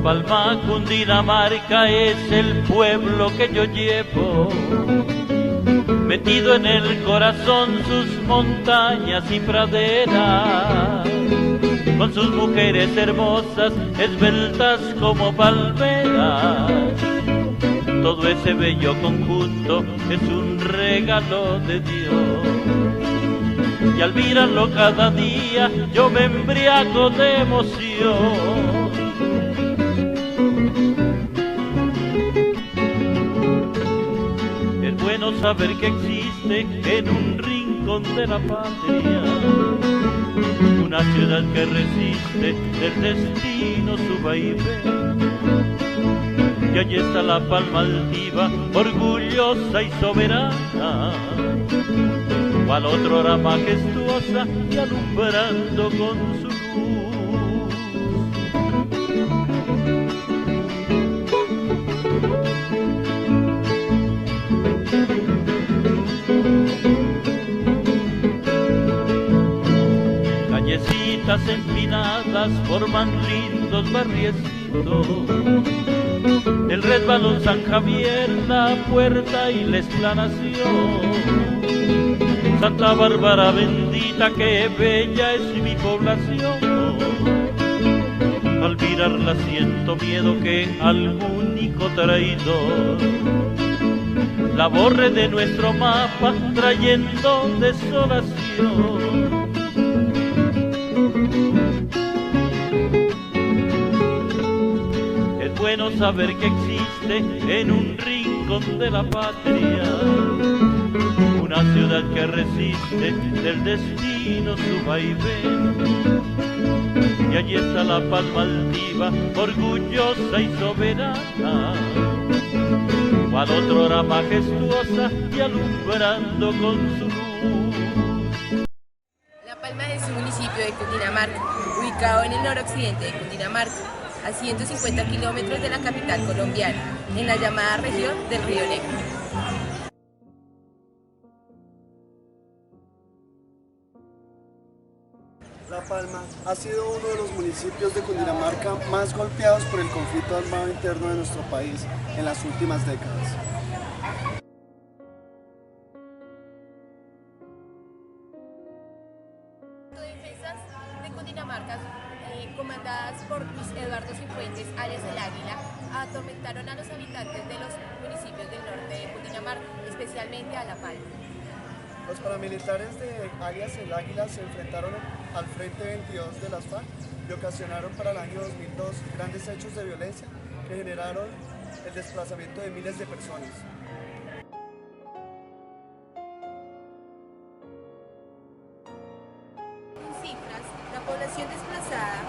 Palma, Cundinamarca, es el pueblo que yo llevo, metido en el corazón sus montañas y praderas, con sus mujeres hermosas, esbeltas como palmeras. Todo ese bello conjunto es un regalo de Dios, y al mirarlo cada día yo me embriago de emoción. Es bueno saber que existe en un rincón de la patria una ciudad que resiste del destino su vaivén. Y allí está la palma altiva, orgullosa y soberana, cual otrora majestuosa y alumbrando con su luz. Callecitas empinadas forman lindos barriecitos, el resbalón San Javier, la puerta y la explanación. Santa Bárbara bendita, qué bella es mi población. Al mirarla siento miedo que algún único traidor la borre de nuestro mapa trayendo desolación. Es bueno saber que existe en un rincón de la patria una ciudad que resiste del destino su vaivén. Y allí está la palma altiva, orgullosa y soberana, cual otrora majestuosa y alumbrando con su luz. La Palma es un municipio de Cundinamarca, ubicado en el noroccidente de Cundinamarca, a 150 kilómetros de la capital colombiana, en la llamada región del Río Negro. La Palma ha sido uno de los municipios de Cundinamarca más golpeados por el conflicto armado interno de nuestro país en las últimas décadas. Las autodefensas de Cundinamarca, comandadas por Luis Eduardo Cifuentes, alias el Águila, atormentaron a los habitantes de los municipios del norte de Cundinamarca, especialmente a La Palma. Los paramilitares de alias el Águila se enfrentaron al Frente 22 de las FARC y ocasionaron para el año 2002 grandes hechos de violencia que generaron el desplazamiento de miles de personas. En cifras, la población desplazada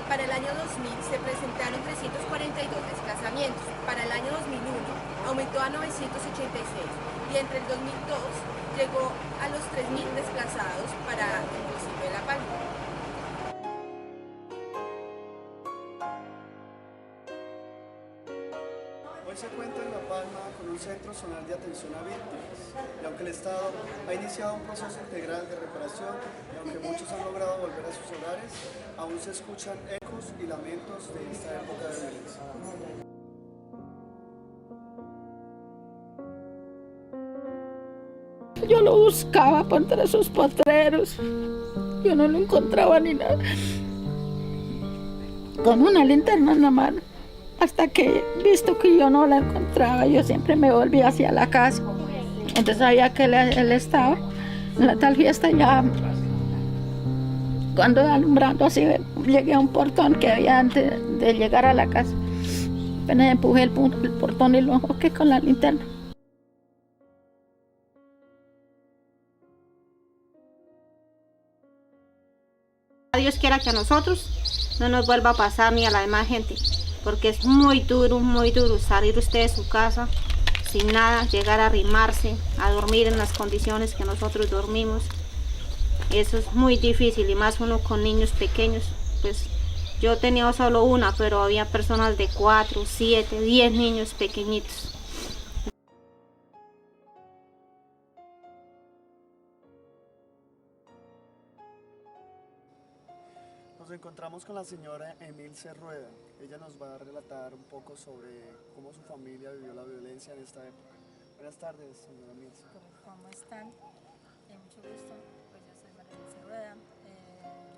para el año 2000 se presentaron 342 desplazamientos, para el año 2001 aumentó a 986 y entre el 2002 llegó a los 3.000 desplazados para el municipio de La Palma. Hoy se cuenta en La Palma con un centro zonal de atención a víctimas, y aunque el Estado ha iniciado un proceso integral de reparación y aunque muchos han logrado volver a sus hogares, aún se escuchan ecos y lamentos de esta época de violencia. Yo lo buscaba por entre esos potreros, yo no lo encontraba ni nada, con una linterna en la mano, hasta que, visto que yo no la encontraba, yo siempre me volví hacia la casa. Entonces sabía que él estaba en la tal fiesta. Ya cuando alumbrando así, llegué a un portón que había antes de llegar a la casa. Apenas empujé el portón y lo enfoqué con la linterna. Dios quiera que a nosotros no nos vuelva a pasar ni a la demás gente, porque es muy duro salir usted de su casa sin nada, llegar a arrimarse, a dormir en las condiciones que nosotros dormimos. Eso es muy difícil, y más uno con niños pequeños. Pues yo tenía solo una, pero había personas de 4, 7, 10 niños pequeñitos. Nos encontramos encontramos con la señora Emilce Rueda. Ella nos va a relatar un poco sobre cómo su familia vivió la violencia en esta época. Buenas tardes, señora Emilce. ¿Cómo están? Mucho gusto. Pues yo soy María Emilce Rueda.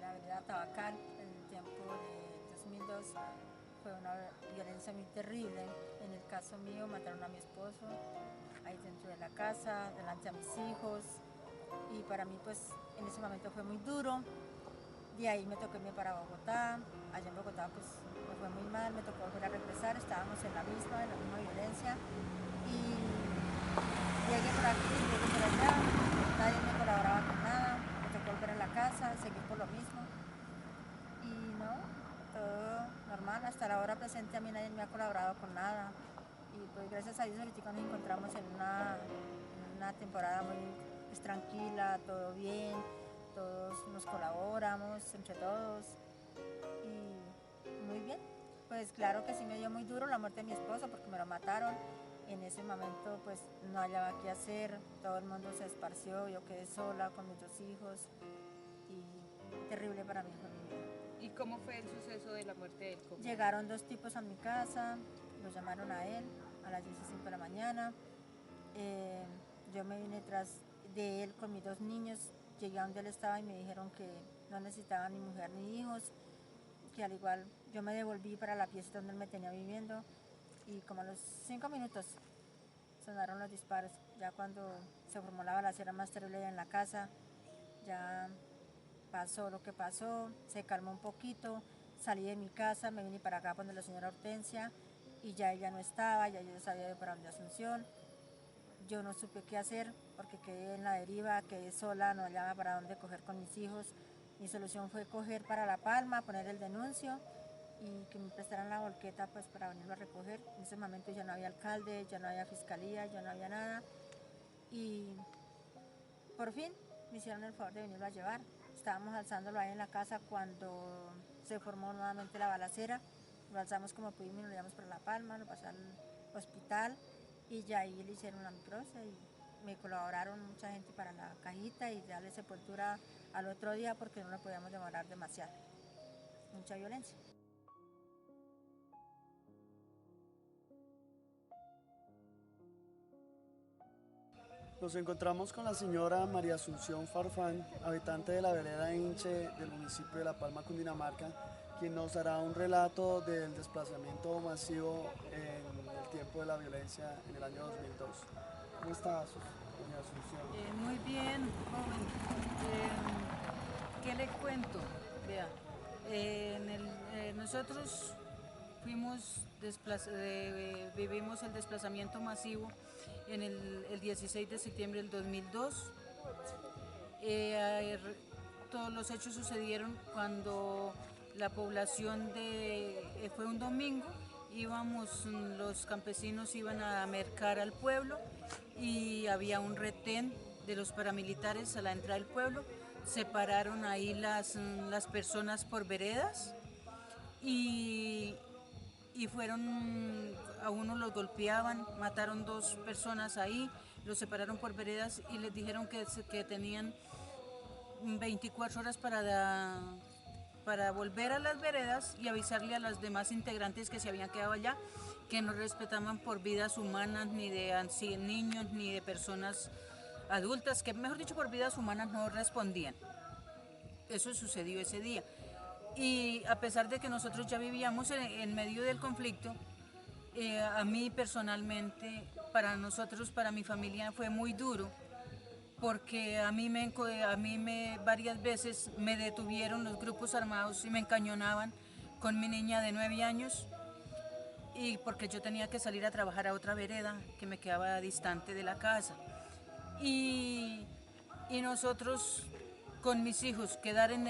La vereda Tabacal, en el tiempo de 2002, fue una violencia muy terrible. En el caso mío, mataron a mi esposo ahí dentro de la casa, delante a mis hijos. Y para mí, pues, en ese momento fue muy duro. De ahí me tocó irme para Bogotá. Allá en Bogotá, pues, me fue muy mal, me tocó volver a regresar. Estábamos en la misma violencia. Y llegué por aquí, llegué por allá, nadie me colaboraba con nada, me tocó volver a la casa, seguir por lo mismo. Y no, todo normal, hasta la hora presente a mí nadie me ha colaborado con nada. Y pues gracias a Dios ahorita nos encontramos en una temporada muy tranquila, todo bien, todos nos colaboramos entre todos y muy bien. Pues claro que sí me dio muy duro la muerte de mi esposo porque me lo mataron. En ese momento pues no hallaba qué hacer, todo el mundo se esparció, yo quedé sola con mis 2 hijos y terrible para mi familia. ¿Y cómo fue el suceso de la muerte de él? Llegaron 2 tipos a mi casa, lo llamaron a él a las 10:05 de la mañana. Yo me vine tras de él con mis 2 niños, llegué a donde él estaba y me dijeron que no necesitaba ni mujer ni hijos, que al igual yo me devolví para la pieza donde él me tenía viviendo. Y como a los 5 minutos sonaron los disparos. Ya cuando se formó la balacera más terrible en la casa, ya pasó lo que pasó, se calmó un poquito, salí de mi casa, me vine para acá donde la señora Hortensia y ya ella no estaba, ya yo sabía de para donde Asunción. Yo no supe qué hacer porque quedé en la deriva, quedé sola, no hallaba para dónde coger con mis hijos. Mi solución fue coger para La Palma, poner el denuncio y que me prestaran la volqueta pues para venirlo a recoger. En ese momento ya no había alcalde, ya no había fiscalía, ya no había nada y por fin me hicieron el favor de venirlo a llevar. Estábamos alzándolo ahí en la casa cuando se formó nuevamente la balacera, lo alzamos como pudimos y lo llevamos para La Palma, lo pasé al hospital y ya ahí le hicieron la necropsia y me colaboraron mucha gente para la cajita y darle sepultura al otro día porque no lo podíamos demorar demasiado, mucha violencia. Nos encontramos con la señora María Asunción Farfán, habitante de la vereda Hinche del municipio de La Palma, Cundinamarca, quien nos hará un relato del desplazamiento masivo en el tiempo de la violencia en el año 2002. ¿Cómo está, doña Asunción? Muy bien, joven. ¿Qué le cuento? Vea, nosotros vivimos el desplazamiento masivo en el 16 de septiembre del 2002. Todos los hechos sucedieron cuando la población fue un domingo, los campesinos iban a mercar al pueblo y había un retén de los paramilitares a la entrada del pueblo. Separaron ahí las personas por veredas y fueron, a uno los golpeaban, mataron 2 personas ahí, los separaron por veredas y les dijeron que tenían 24 horas para volver a las veredas y avisarle a las demás integrantes que se habían quedado allá que no respetaban por vidas humanas ni de niños ni de personas adultas, que mejor dicho por vidas humanas no respondían. Eso sucedió ese día. Y a pesar de que nosotros ya vivíamos en medio del conflicto, a mí personalmente, para nosotros, para mi familia fue muy duro, porque a mí varias veces me detuvieron los grupos armados y me encañonaban con mi niña de 9 años, y porque yo tenía que salir a trabajar a otra vereda que me quedaba distante de la casa. Y nosotros con mis hijos quedar en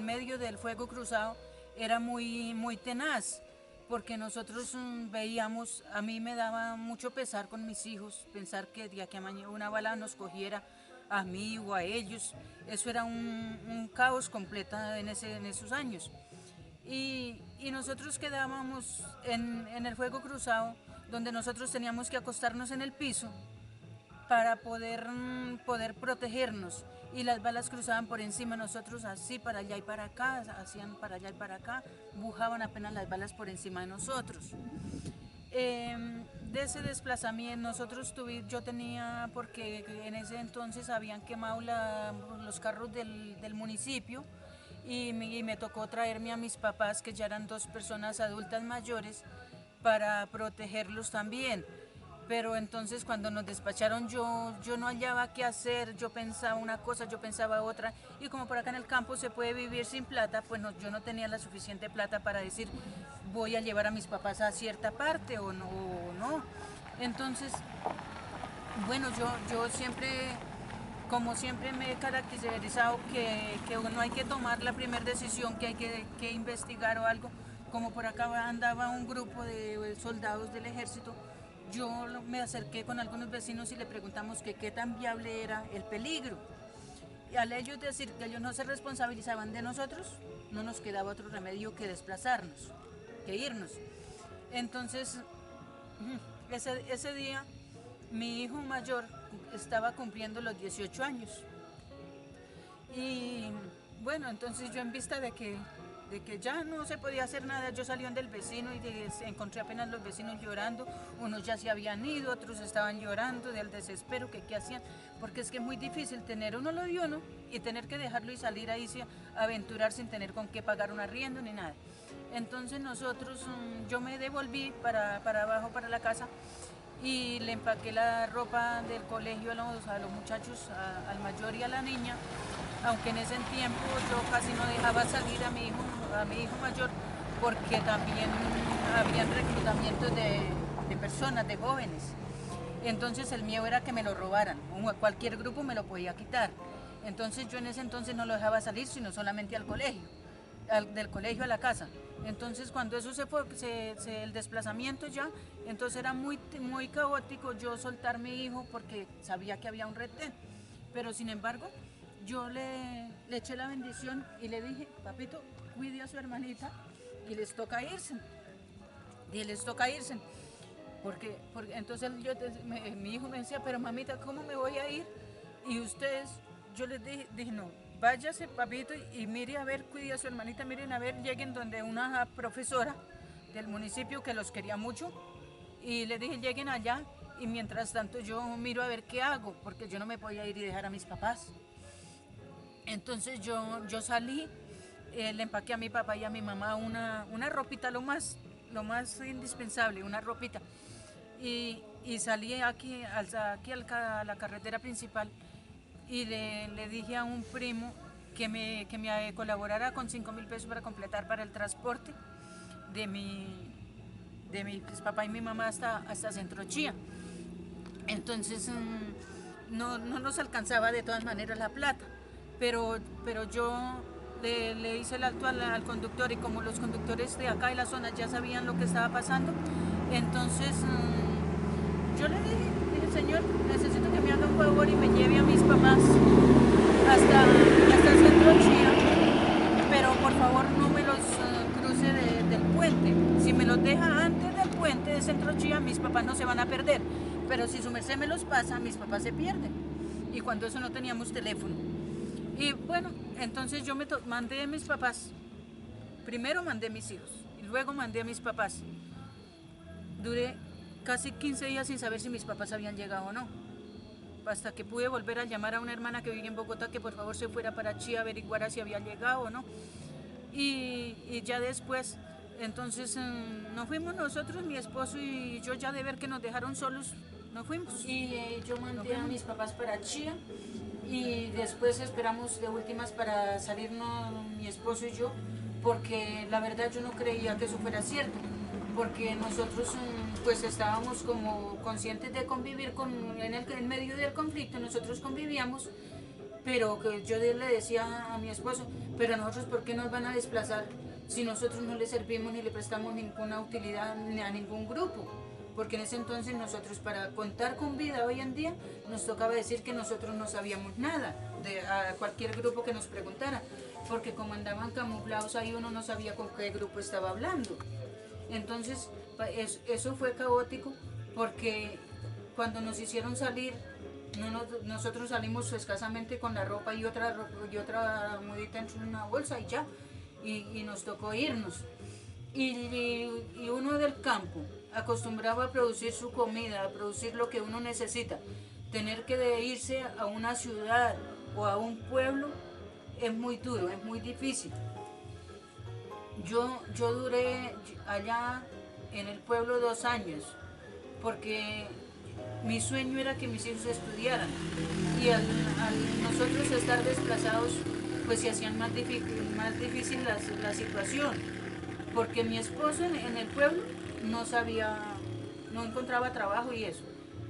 medio del fuego cruzado era muy, muy tenaz, porque nosotros veíamos, a mí me daba mucho pesar con mis hijos, pensar que de aquí a mañana una bala nos cogiera a mí o a ellos. Eso era un caos completo en esos años. Y nosotros quedábamos en el fuego cruzado, donde nosotros teníamos que acostarnos en el piso para poder protegernos. Y las balas cruzaban por encima de nosotros, así para allá y para acá, hacían para allá y para acá, bujaban apenas las balas por encima de nosotros. De ese desplazamiento yo tenía, porque en ese entonces habían quemado los carros del municipio y me tocó traerme a mis papás, que ya eran 2 personas adultas mayores, para protegerlos también. Pero entonces cuando nos despacharon yo no hallaba qué hacer, yo pensaba una cosa, yo pensaba otra, y como por acá en el campo se puede vivir sin plata, pues yo no tenía la suficiente plata para decir voy a llevar a mis papás a cierta parte o no. Entonces, bueno, yo siempre, como siempre me he caracterizado que no hay que tomar la primera decisión, que hay que investigar o algo. Como por acá andaba un grupo de soldados del ejército, yo me acerqué con algunos vecinos y le preguntamos que qué tan viable era el peligro. Y al ellos decir que ellos no se responsabilizaban de nosotros, no nos quedaba otro remedio que desplazarnos, que irnos. Entonces, ese día, mi hijo mayor estaba cumpliendo los 18 años. Y bueno, entonces yo, en vista de que ya no se podía hacer nada, yo salí del vecino y encontré apenas los vecinos llorando. Unos ya se habían ido, otros estaban llorando del desespero, que qué hacían, porque es que es muy difícil tener uno lo de uno y tener que dejarlo y salir ahí a aventurar sin tener con qué pagar un arriendo ni nada. Entonces yo me devolví para abajo, para la casa, y le empaqué la ropa del colegio a los muchachos, al mayor y a la niña, aunque en ese tiempo yo casi no dejaba salir a mi hijo mayor, porque también habían reclutamientos de personas, de jóvenes. Entonces el miedo era que me lo robaran, cualquier grupo me lo podía quitar. Entonces yo en ese entonces no lo dejaba salir, sino solamente al colegio, del colegio a la casa. Entonces cuando eso se fue, el desplazamiento ya, entonces era muy caótico yo soltar a mi hijo, porque sabía que había un retén. Pero sin embargo, yo le eché la bendición y le dije: papito, cuide a su hermanita y les toca irse. Porque entonces mi hijo me decía: pero mamita, ¿cómo me voy a ir? Y ustedes, yo les dije no, váyase papito y mire a ver, cuide a su hermanita, miren a ver, lleguen donde una profesora del municipio que los quería mucho, y les dije: lleguen allá, y mientras tanto yo miro a ver qué hago, porque yo no me podía ir y dejar a mis papás. Entonces yo salí, le empaqué a mi papá y a mi mamá una ropita, lo más indispensable, una ropita, y salí aquí a la carretera principal, y le dije a un primo que me colaborara con 5.000 pesos para completar para el transporte de mi papá y mi mamá hasta Centro Chía. Entonces no nos alcanzaba de todas maneras la plata, pero yo le hice el alto al conductor, y como los conductores de acá de la zona ya sabían lo que estaba pasando, entonces yo le dije: señor, necesito que me haga un favor y me lleve a mis papás hasta el Centro Chía, pero por favor no me los cruce del puente. Si me los deja antes del puente de Centro Chía, mis papás no se van a perder, pero si su merced me los pasa, mis papás se pierden. Y cuando eso no teníamos teléfono. Y bueno, entonces yo mandé a mis papás. Primero mandé a mis hijos y luego mandé a mis papás. Duré casi 15 días sin saber si mis papás habían llegado o no, hasta que pude volver a llamar a una hermana que vive en Bogotá que por favor se fuera para Chía, averiguara si había llegado o no. Y ya después, entonces nos fuimos nosotros, mi esposo y yo, ya de ver que nos dejaron solos, nos fuimos. Y yo mandé a mis papás para Chía, y después esperamos de últimas para salirnos mi esposo y yo, porque la verdad yo no creía que eso fuera cierto, porque nosotros pues estábamos como conscientes de convivir en medio del conflicto, nosotros convivíamos, pero que yo le decía a mi esposo: pero nosotros, ¿por qué nos van a desplazar si nosotros no le servimos ni le prestamos ninguna utilidad ni a ningún grupo? Porque en ese entonces nosotros, para contar con vida hoy en día, nos tocaba decir que nosotros no sabíamos nada a cualquier grupo que nos preguntara, porque como andaban camuflados ahí, uno no sabía con qué grupo estaba hablando. Entonces eso fue caótico, porque cuando nos hicieron salir nosotros salimos escasamente con la ropa y otra mudita en una bolsa y ya, y nos tocó irnos. Y uno del campo, acostumbrado a producir su comida, a producir lo que uno necesita, tener que irse a una ciudad o a un pueblo es muy duro, es muy difícil. Yo duré allá en el pueblo 2 años, porque mi sueño era que mis hijos estudiaran, y al nosotros estar desplazados, pues se hacían más difícil la situación, porque mi esposo en el pueblo no encontraba trabajo y eso.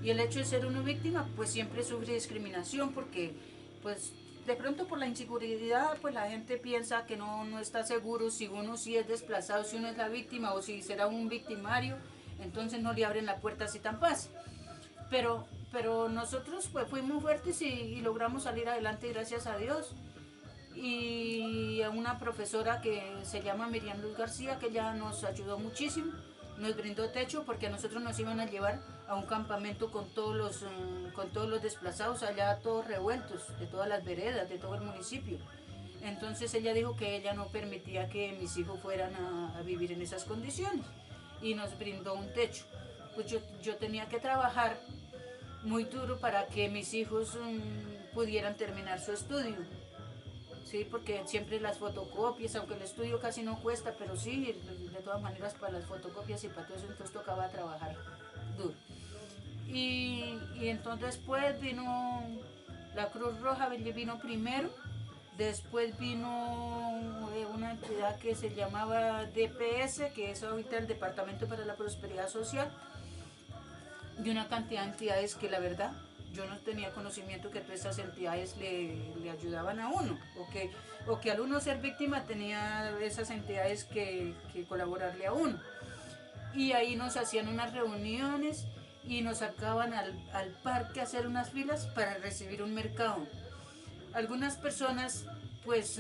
Y el hecho de ser una víctima, pues siempre sufre discriminación, porque pues de pronto por la inseguridad, pues la gente piensa que no está seguro si uno sí es desplazado, si uno es la víctima o si será un victimario, entonces no le abren la puerta así tan fácil. Pero nosotros pues fuimos fuertes y logramos salir adelante, gracias a Dios. Y a una profesora que se llama Miriam Luz García, que ella nos ayudó muchísimo, nos brindó techo, porque a nosotros nos iban a llevar a un campamento con todos los desplazados allá, todos revueltos, de todas las veredas, de todo el municipio. Entonces ella dijo que ella no permitía que mis hijos fueran a vivir en esas condiciones, y nos brindó un techo. Pues yo tenía que trabajar muy duro para que mis hijos pudieran terminar su estudio. Sí, porque siempre las fotocopias, aunque el estudio casi no cuesta, pero sí, de todas maneras para las fotocopias y para todo eso, entonces tocaba trabajar duro. Y entonces después vino la Cruz Roja, vino primero, después vino una entidad que se llamaba DPS, que es ahorita el Departamento para la Prosperidad Social, y una cantidad de entidades que la verdad yo no tenía conocimiento que todas esas entidades le ayudaban a uno, o que al uno ser víctima tenía esas entidades que colaborarle a uno. Y ahí nos hacían unas reuniones y nos sacaban al parque a hacer unas filas para recibir un mercado. Algunas personas pues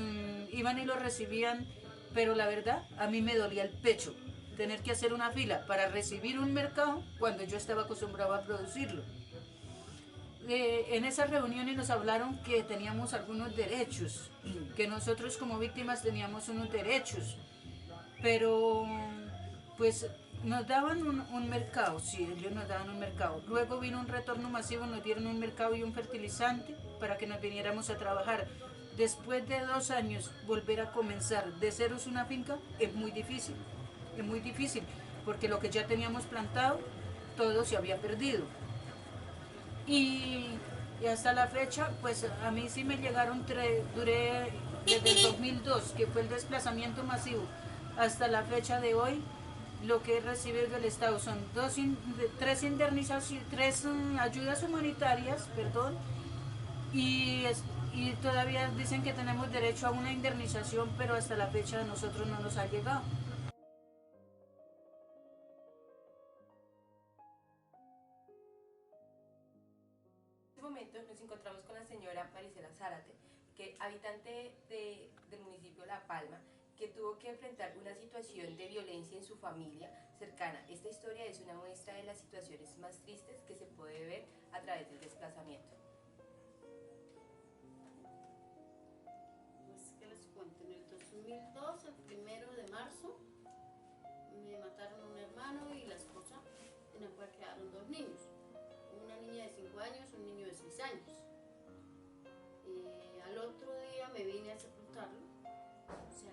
iban y lo recibían, pero la verdad a mí me dolía el pecho tener que hacer una fila para recibir un mercado cuando yo estaba acostumbrado a producirlo. En esas reuniones nos hablaron que teníamos algunos derechos, que nosotros como víctimas teníamos unos derechos, pero pues nos daban un mercado, sí, ellos nos daban un mercado. Luego vino un retorno masivo, nos dieron un mercado y un fertilizante para que nos viniéramos a trabajar. Después de 2 años, volver a comenzar de ceros una finca es muy difícil, porque lo que ya teníamos plantado, todo se había perdido. Y hasta la fecha, pues a mí sí me llegaron, duré desde el 2002, que fue el desplazamiento masivo, hasta la fecha de hoy, lo que he recibido del Estado son 3 indemnizaciones, 3 ayudas humanitarias, y todavía dicen que tenemos derecho a una indemnización, pero hasta la fecha de nosotros no nos ha llegado. Momento nos encontramos con la señora Marisela Zárate, que habitante del municipio de La Palma, que tuvo que enfrentar una situación de violencia en su familia cercana. Esta historia es una muestra de las situaciones más tristes que se puede ver a través del desplazamiento. Pues, ¿qué les cuento? En el 2002, el 1 de marzo, me mataron a un hermano y la esposa, en la cual quedaron 2 niños. Una niña de 5 años, un niño de 6 años. Al otro día me vine a sepultarlo. O sea,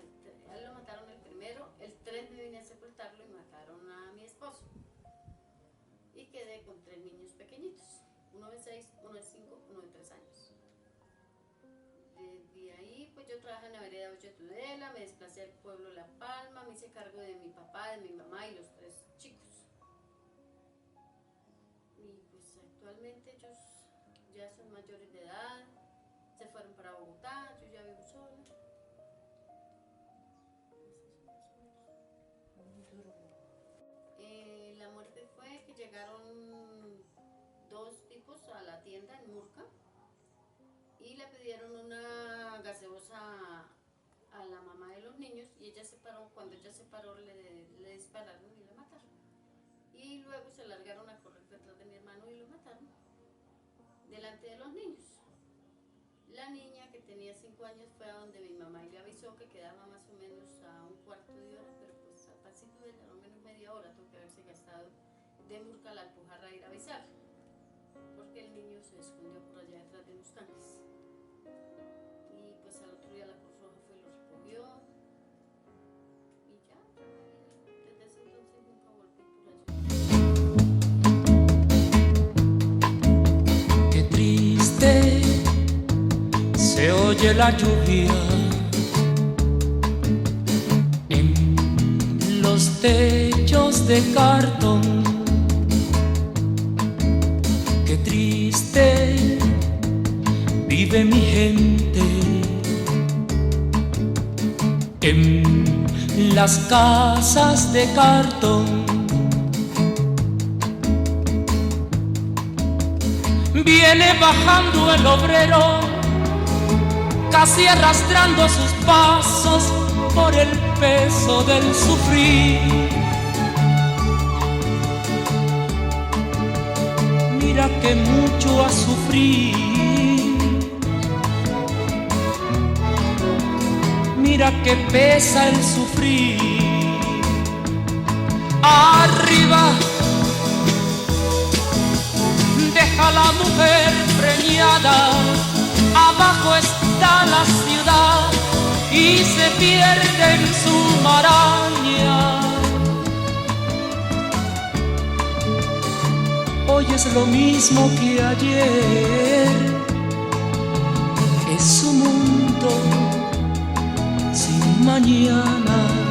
a él lo mataron el primero, el 3 me vine a sepultarlo y mataron a mi esposo. Y quedé con 3 niños pequeñitos, uno de 6, uno de 5, uno de 3 años. Desde ahí, pues yo trabajé en la vereda Ocho de Tudela, me desplacé al pueblo La Palma, me hice cargo de mi papá, de mi mamá y los 3 chicos. Y pues actualmente ellos ya son mayores de edad, se fueron para Bogotá, yo ya vivo sola. La muerte fue que llegaron 2 tipos a la tienda en Murca y le pidieron una gaseosa a la mamá de los niños y ella se paró. Cuando ella se paró le dispararon y la mataron. Y luego se largaron a correr detrás de mi hermano y lo mataron. delante de los niños. La niña, que tenía 5 años, fue a donde mi mamá y le avisó que quedaba más o menos a un cuarto de hora, pero pues a pasito de al menos media hora tuvo que haberse gastado de Murca a la Alpujarra a ir a avisar, porque el niño se escondió por allá detrás de unos tanques. Y pues al otro día la Cruz Roja fue y lo recogió. Y ya, desde ese entonces nunca volví por allá. Qué triste se oye la lluvia en los techos de cartón. Qué triste vive mi gente en las casas de cartón. Viene bajando el obrero, casi arrastrando sus pasos por el peso del sufrir. Mira que mucho ha sufrido, mira que pesa el sufrir. Arriba deja la mujer preñada, abajo está la ciudad y se pierde en su maraña. Hoy es lo mismo que ayer, es un mundo sin mañana.